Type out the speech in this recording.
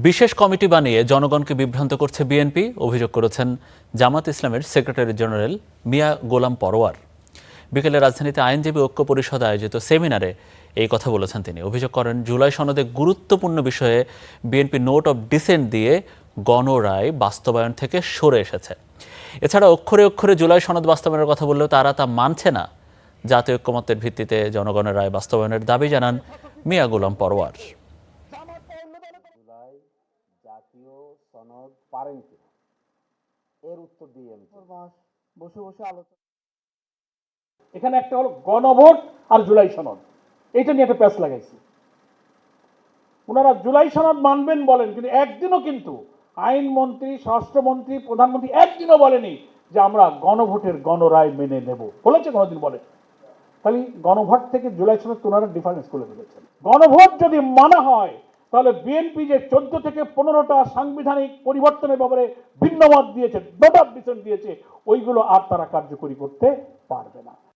বিশেষ কমিটি বানিয়ে জনগণকে বিভ্রান্ত করছে বিএনপি, অভিযোগ করেছেন জামাত ইসলামের সেক্রেটারি জেনারেল মিয়া গোলাম পরোয়ার। বিকেলে রাজধানীতে আইনজীবী ঐক্য পরিষদ আয়োজিত সেমিনারে এই কথা বলেছেন তিনি। অভিযোগ করেন, জুলাই সনদে গুরুত্বপূর্ণ বিষয়ে বিএনপি নোট অফ ডিসেন্ট দিয়ে গণরায় বাস্তবায়ন থেকে সরে এসেছে। এছাড়া অক্ষরে অক্ষরে জুলাই সনদ বাস্তবায়নের কথা বললেও তারা তা মানছে না। জাতীয় ঐক্যমত্যের ভিত্তিতে জনগণের রায় বাস্তবায়নের দাবি জানান মিয়া গোলাম পরোয়ার। জাতীয় সনদ পারেন কিনা এর উত্তর দিয়ে বসে বসে আলোচনা। এখানে একটা হলো গণভোট আর জুলাই সনদ, এইটা নিয়ে একটা প্যাচ লাগাইছি। ওনারা জুলাই সনদ মানবেন বলেন, কিন্তু একদিনও কিন্তু আইনমন্ত্রী, স্বরাষ্ট্রমন্ত্রী, প্রধানমন্ত্রী একদিনও বলেনি যে আমরা গণভোটের গণরায় মেনে নেব। বলেছে কোনোদিন? বলে। তাহলে গণভোট থেকে জুলাই সনদ ওনারা ডিফারেন্স করে ফেলেছেন। গণভোট যদি মানা হয় তাহলে বিএনপি যে 14 থেকে 15টা সাংবিধানিক পরিবর্তনের ব্যাপারে ভিন্ন মত দিয়েছে, নোট অফ ডিসেন্ট দিয়েছে, ওইগুলো আর তারা কার্যকরী করতে পারবে না।